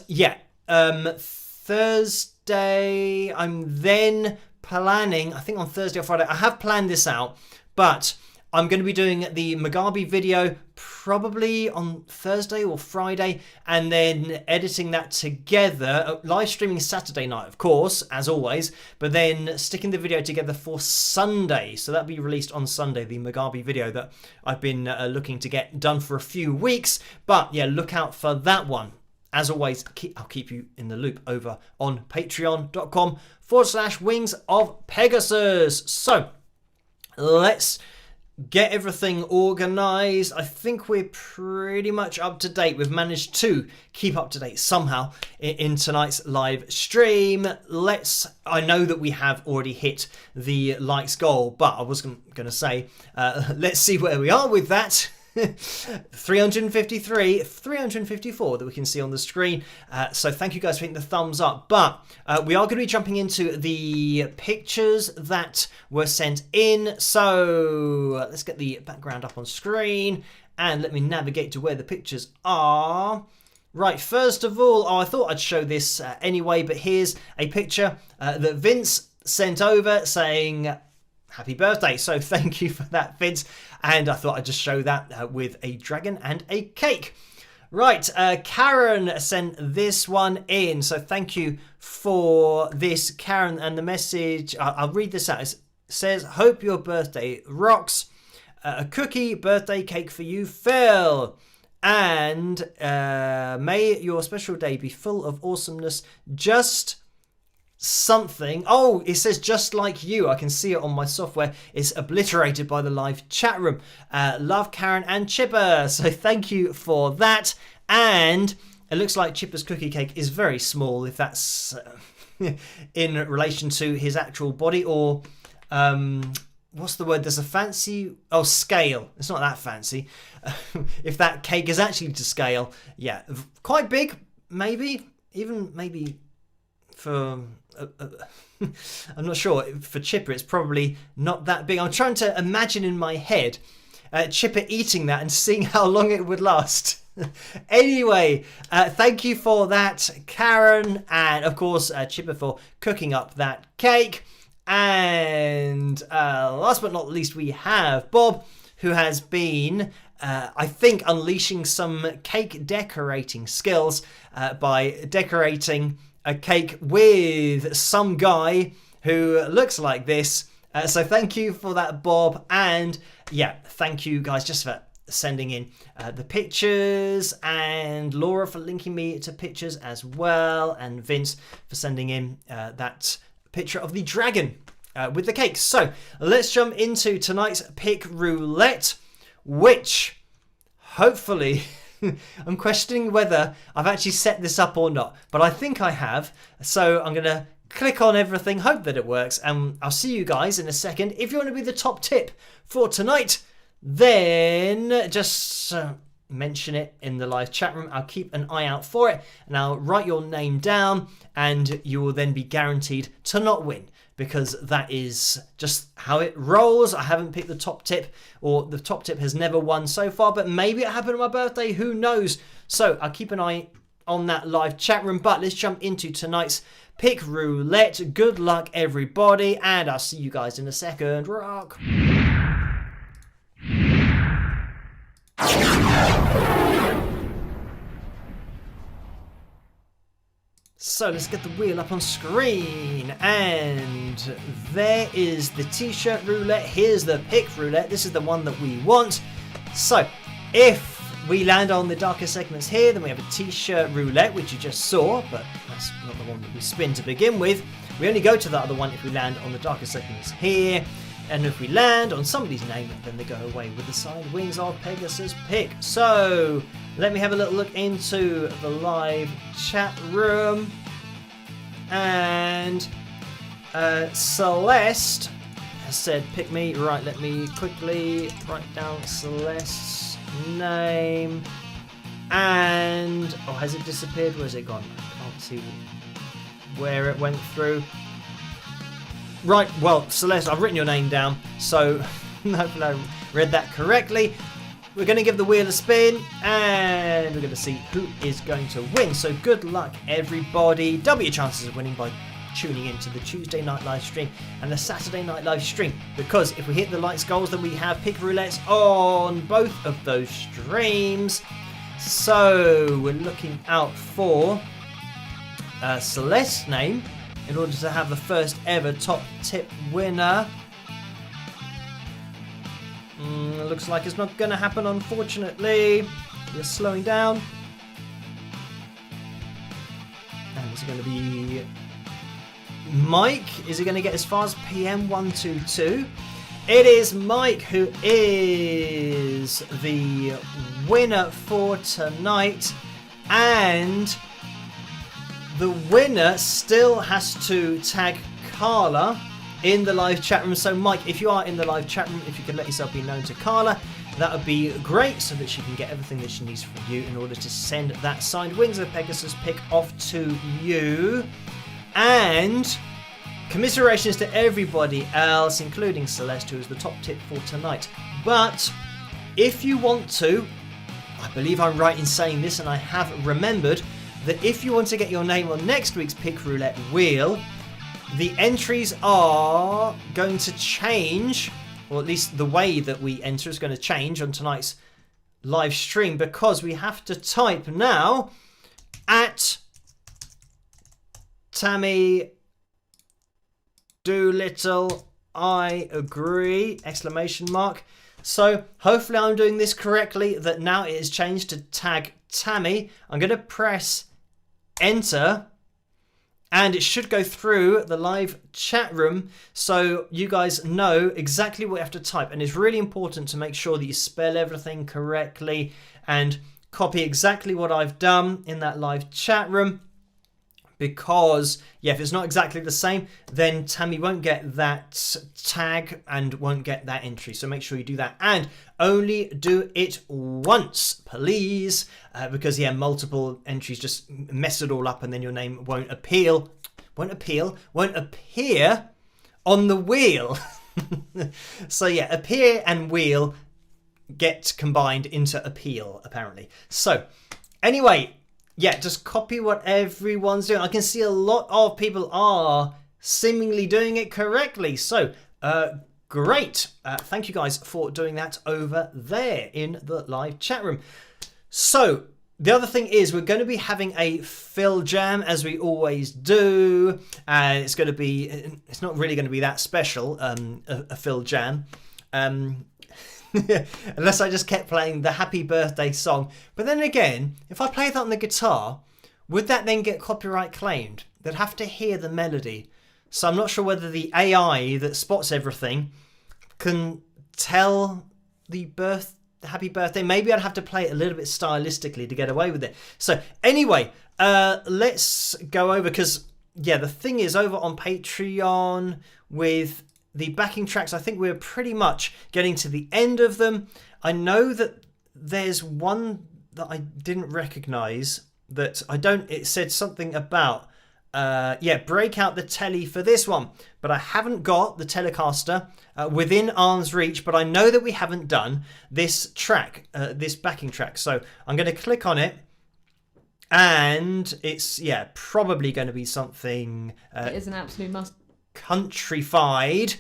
S1: Thursday I'm then planning, I think on Thursday or Friday, I have planned this out, but I'm going to be doing the Mugabe video probably on Thursday or Friday, and then editing that together, live streaming Saturday night, of course, as always, but then sticking the video together for Sunday. So that'll be released on Sunday, the Mugabe video that I've been looking to get done for a few weeks. But yeah, look out for that one. As always, I'll keep you in the loop over on patreon.com/Wings of Pegasus. So let's get everything organized. I think we're pretty much up to date. We've managed to keep up to date somehow in tonight's live stream. I know that we have already hit the likes goal, but I was going to say, let's see where we are with that. 353, 354 that we can see on the screen. So thank you guys for hitting the thumbs up. But we are going to be jumping into the pictures that were sent in. So let's get the background up on screen and let me navigate to where the pictures are. Right, first of all, I thought I'd show this anyway, but here's a picture that Vince sent over saying happy birthday. So thank you for that, Vince. And I thought I'd just show that with a dragon and a cake. Right, Karen sent this one in. So thank you for this, Karen. And the message, I'll read this out. It says, hope your birthday rocks. A cookie birthday cake for you, Phil. And may your special day be full of awesomeness. Just something. Oh, it says just like you. I can see it on my software. It's obliterated by the live chat room. Love, Karen and Chipper. So thank you for that. And it looks like Chipper's cookie cake is very small, if that's in relation to his actual body, or what's the word? There's a fancy scale. It's not that fancy. If that cake is actually to scale, yeah, quite big, maybe for I'm not sure. For Chipper, it's probably not that big. I'm trying to imagine in my head Chipper eating that and seeing how long it would last. Anyway, thank you for that, Karen, and of course Chipper for cooking up that cake. And last but not least, we have Bob, who has been I think unleashing some cake decorating skills by decorating a cake with some guy who looks like this. So thank you for that, Bob. And yeah, thank you guys just for sending in the pictures, and Laura for linking me to pictures as well, and Vince for sending in that picture of the dragon with the cake. So let's jump into tonight's pick roulette, which hopefully I'm questioning whether I've actually set this up or not, but I think I have. So I'm going to click on everything, hope that it works, and I'll see you guys in a second. If you want to be the top tip for tonight, then just mention it in the live chat room. I'll keep an eye out for it, and I'll write your name down, and you will then be guaranteed to not win, because that is just how it rolls. I haven't picked the top tip, or the top tip has never won so far, but maybe it happened on my birthday, who knows? So I'll keep an eye on that live chat room, but let's jump into tonight's pick roulette. Good luck, everybody, and I'll see you guys in a second. Rock. So let's get the wheel up on screen, and there is the t-shirt roulette. Here's the pick roulette. This is the one that we want. So if we land on the darker segments here, then we have a t-shirt roulette, which you just saw, but that's not the one that we spin to begin with. We only go to the other one if we land on the darker segments here. And if we land on somebody's name, then they go away with the side wings of Pegasus pick. So let me have a little look into the live chat room. And Celeste has said, pick me. Right, let me quickly write down Celeste's name. And, oh, has it disappeared? Where's it gone? I can't see where it went through. Right, well, Celeste, I've written your name down, so hopefully I read that correctly. We're going to give the wheel a spin, and we're going to see who is going to win. So good luck, everybody. Double your chances of winning by tuning into the Tuesday night live stream and the Saturday night live stream, because if we hit the likes goals, then we have pick roulettes on both of those streams. So we're looking out for Celeste's name in order to have the first ever top tip winner. Looks like it's not going to happen, unfortunately. You're slowing down. And is it going to be Mike? Is he going to get as far as PM122? It is Mike who is the winner for tonight. And the winner still has to tag Carla in the live chat room. So Mike, if you are in the live chat room, if you could let yourself be known to Carla, that would be great, so that she can get everything that she needs from you in order to send that signed Wings of Pegasus pick off to you. And commiserations to everybody else, including Celeste, who is the top tip for tonight. But if you want to, I believe I'm right in saying this, and I have remembered that if you want to get your name on next week's Pick Roulette wheel, the entries are going to change, or at least the way that we enter is going to change on tonight's live stream, because we have to type now at Tammy Doolittle, I agree, exclamation mark. So hopefully I'm doing this correctly, that now it has changed to tag Tammy. I'm going to press enter, and it should go through the live chat room, so you guys know exactly what you have to type. And it's really important to make sure that you spell everything correctly and copy exactly what I've done in that live chat room, because yeah, if it's not exactly the same, then Tammy won't get that tag and won't get that entry. So make sure you do that, and only do it once, please, because yeah, multiple entries just mess it all up, and then your name won't appear on the wheel. So yeah, appear and wheel get combined into appeal, apparently. So anyway, yeah, just copy what everyone's doing. I can see a lot of people are seemingly doing it correctly. So, great. Thank you guys for doing that over there in the live chat room. So, the other thing is we're going to be having a Phil Jam, as we always do. It's going to be, it's not really going to be that special, a Phil Jam. Unless I just kept playing the happy birthday song. But then again, if I play that on the guitar, would that then get copyright claimed? They'd have to hear the melody. So I'm not sure whether the AI that spots everything can tell the happy birthday. Maybe I'd have to play it a little bit stylistically to get away with it. So anyway, let's go over, because yeah, the thing is, over on Patreon with the backing tracks, I think we're pretty much getting to the end of them. I know that there's one that I didn't recognise, that it said something about, break out the telly for this one. But I haven't got the Telecaster within arm's reach, but I know that we haven't done this track, this backing track. So I'm going to click on it, and it's, probably going to be something...
S2: it is an absolute must.
S1: Countrified,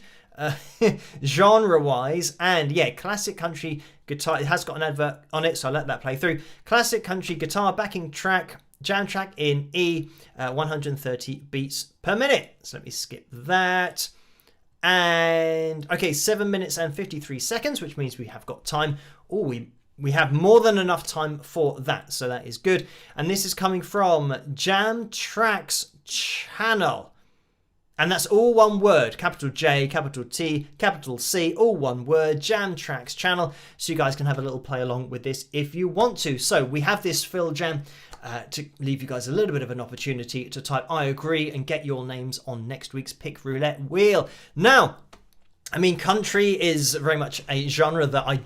S1: genre-wise, and classic country guitar. It has got an advert on it, so I'll let that play through. Classic country guitar backing track jam track in E, 130 beats per minute. So let me skip that. And okay, 7 minutes and 53 seconds, which means we have got time. Oh, we have more than enough time for that, so that is good. And this is coming from Jam Tracks channel. And that's all one word, capital J, capital T, capital C, all one word, Jam Tracks channel. So you guys can have a little play along with this if you want to. So we have this fill jam to leave you guys a little bit of an opportunity to type I agree and get your names on next week's Pick Roulette wheel. Now, I mean, country is very much a genre that I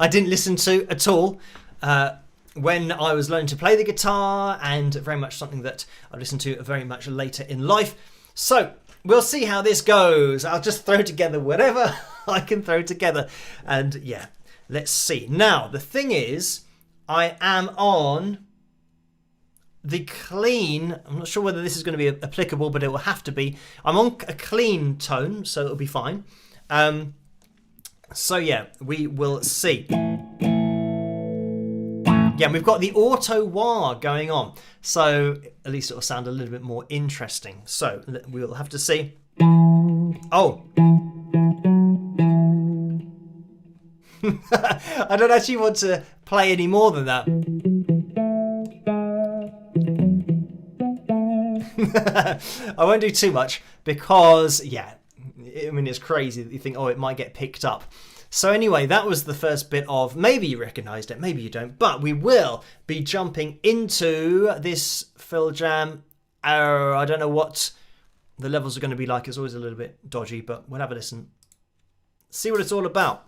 S1: didn't listen to at all when I was learning to play the guitar, and very much something that I listened to very much later in life. So we'll see how this goes. I'll just throw together whatever I can throw together, and yeah, let's see. Now, the thing is, I am on the clean. I'm not sure whether this is going to be applicable, but it will have to be. I'm on a clean tone, so it'll be fine. So yeah, we will see. Yeah, we've got the auto wah going on, so at least it'll sound a little bit more interesting. So we'll have to see. Oh. I don't actually want to play any more than that. I won't do too much because, yeah, I mean, it's crazy that you think, oh, it might get picked up. So anyway, that was the first bit of, maybe you recognised it, maybe you don't, but we will be jumping into this fill jam. I don't know what the levels are going to be like. It's always a little bit dodgy, but we'll have a listen. See what it's all about.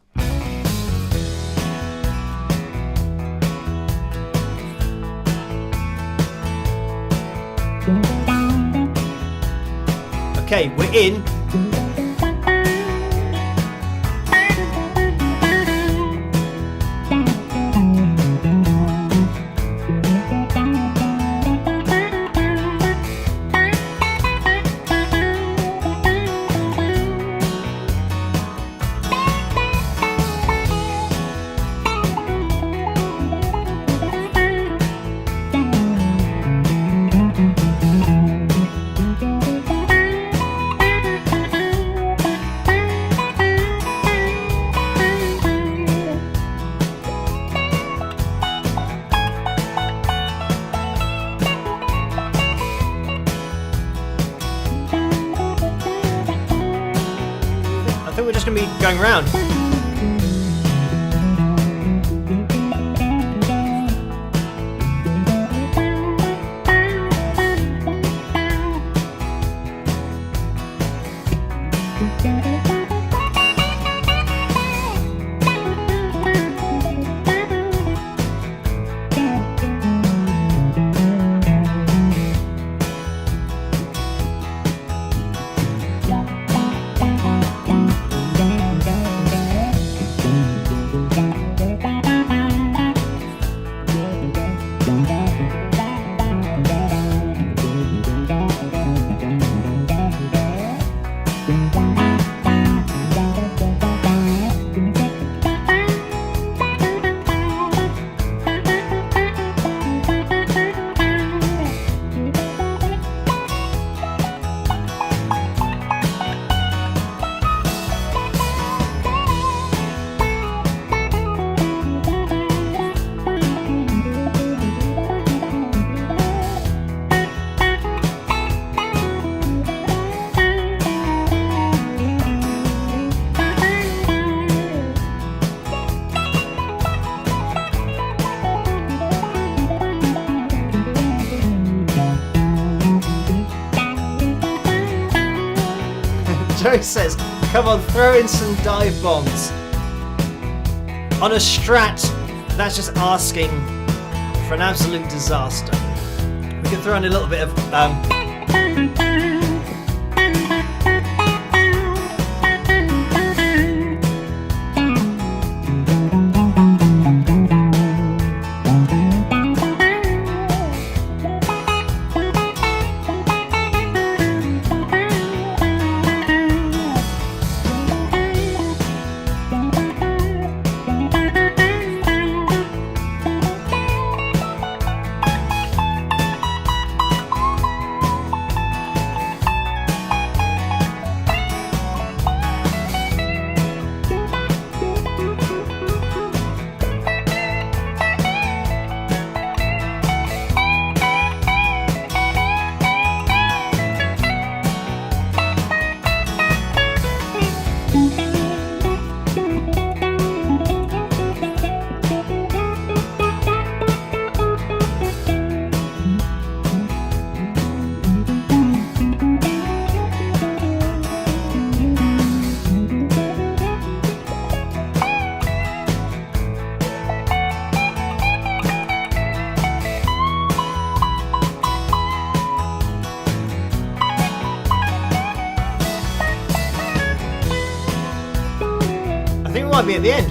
S1: Okay, we're in. We're just going to be going around. Joe says, come on, throw in some dive bombs. On a Strat, that's just asking for an absolute disaster. We can throw in a little bit of might be at the end.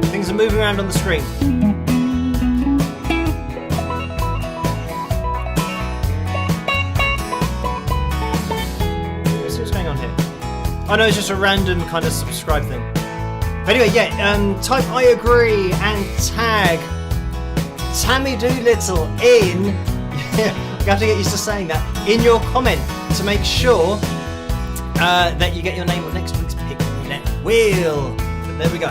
S1: Things are moving around on the screen. Let's see what's going on here. Oh no, it's just a random kind of subscribe thing. But anyway, yeah, type I agree and tag Tammy Doolittle in. You have to get used to saying that in your comment to make sure that you get your name on next week's Pick Roulette Wheel. But there we go.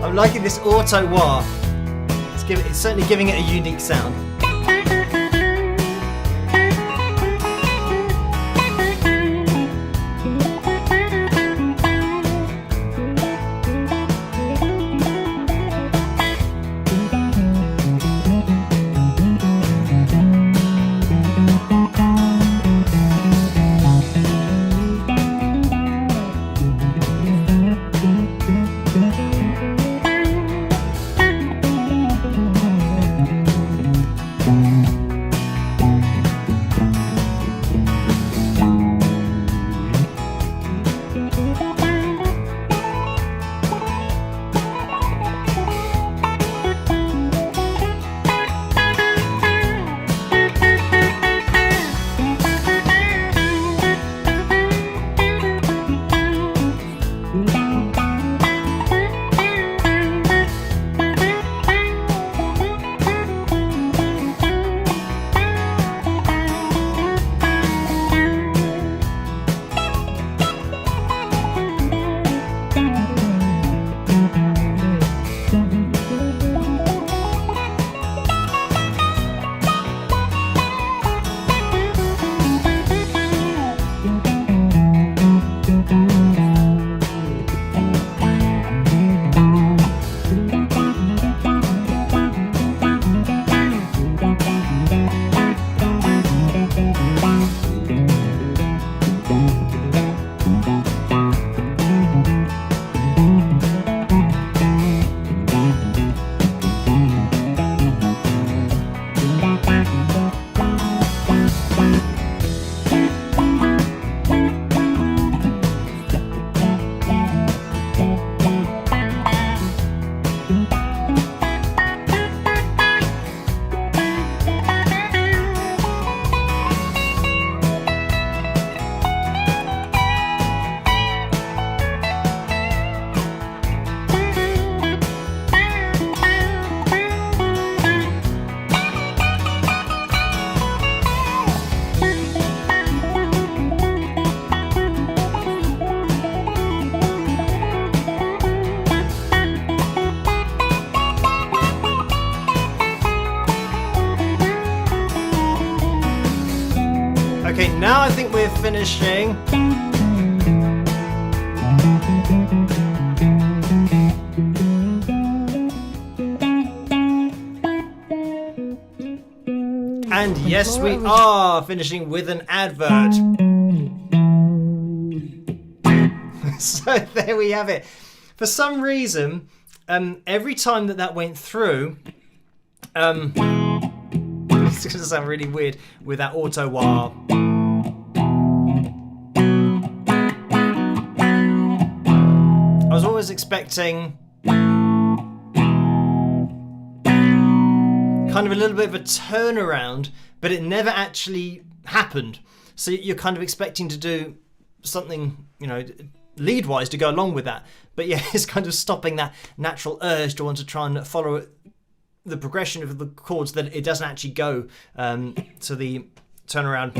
S1: I'm liking this auto wah. It's certainly giving it a unique sound. Okay, now I think we're finishing. And yes, we are finishing with an advert. So there we have it. For some reason, every time that went through, it's going to sound really weird with that auto wah. I was always expecting kind of a little bit of a turnaround, but it never actually happened. So you're kind of expecting to do something, you know, lead-wise to go along with that. But yeah, it's kind of stopping that natural urge to want to try and follow the progression of the chords, that it doesn't actually go to the turnaround,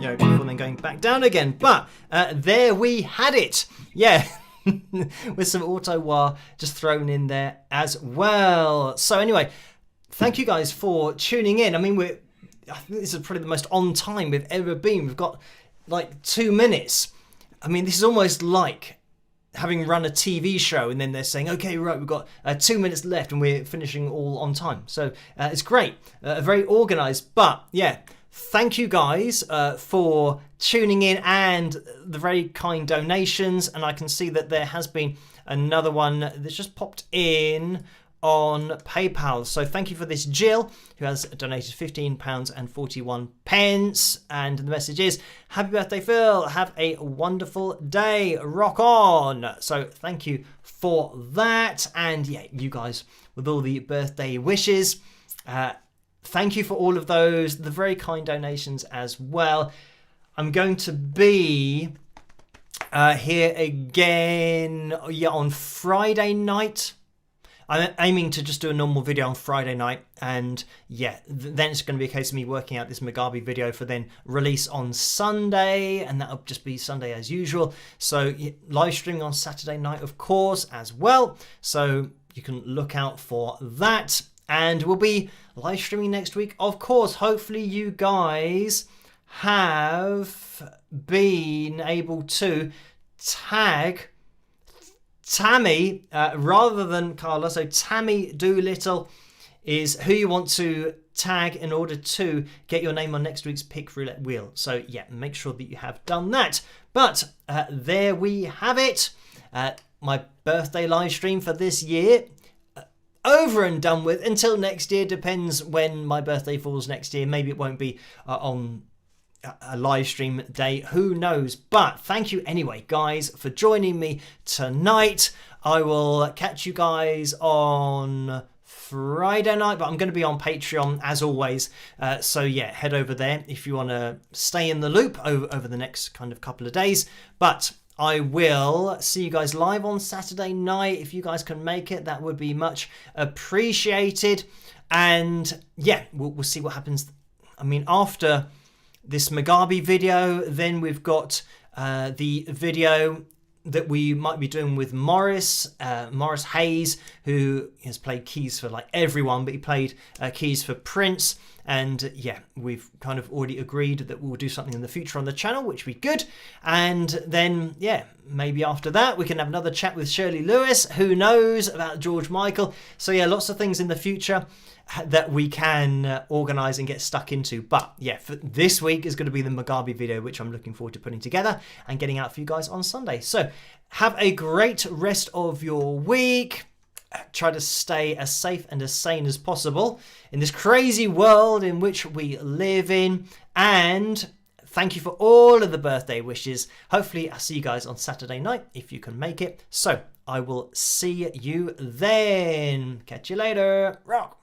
S1: you know, before then going back down again. But there we had it. Yeah. With some auto wah just thrown in there as well. So anyway, thank you guys for tuning in. I mean, I think this is probably the most on time we've ever been. We've got like 2 minutes. I mean, this is almost like having run a TV show and then they're saying, okay, right, we've got 2 minutes left and we're finishing all on time. So it's great, very organized. But yeah, thank you guys for tuning in and the very kind donations. And I can see that there has been another one that's just popped in on PayPal. So thank you for this, Jill, who has donated £15.41. And the message is, happy birthday, Phil. Have a wonderful day. Rock on. So thank you for that. And yeah, you guys with all the birthday wishes. Thank you for all of those, the very kind donations as well. I'm going to be here again on Friday night. I'm aiming to just do a normal video on Friday night, and yeah, then it's going to be a case of me working out this Mugabe video for then release on Sunday, and that'll just be Sunday as usual. So live streaming on Saturday night, of course, as well. So you can look out for that, and we'll be live streaming next week, of course. Hopefully you guys have been able to tag Tammy rather than Carla. So Tammy Doolittle is who you want to tag in order to get your name on next week's Pick Roulette Wheel. So yeah, make sure that you have done that. But there we have it. My birthday live stream for this year. Over and done with until next year. Depends when my birthday falls next year. Maybe it won't be on a live stream day, who knows. But thank you anyway, guys, for joining me tonight. I will catch you guys on Friday night, but I'm going to be on Patreon as always. So yeah, head over there if you want to stay in the loop over the next kind of couple of days. But I will see you guys live on Saturday night. If you guys can make it, that would be much appreciated. And yeah, we'll see what happens. I mean, after this Mugabe video, then we've got the video that we might be doing with Morris Hayes, who has played keys for like everyone, but he played keys for Prince. And yeah, we've kind of already agreed that we'll do something in the future on the channel, which would be good. And then, yeah, maybe after that, we can have another chat with Shirley Lewis. Who knows about George Michael? So yeah, lots of things in the future that we can organise and get stuck into. But yeah, for this week is going to be the Mugabe video, which I'm looking forward to putting together and getting out for you guys on Sunday. So have a great rest of your week. Try to stay as safe and as sane as possible in this crazy world in which we live in. And thank you for all of the birthday wishes. Hopefully I'll see you guys on Saturday night if you can make it. So I will see you then. Catch you later. Rock.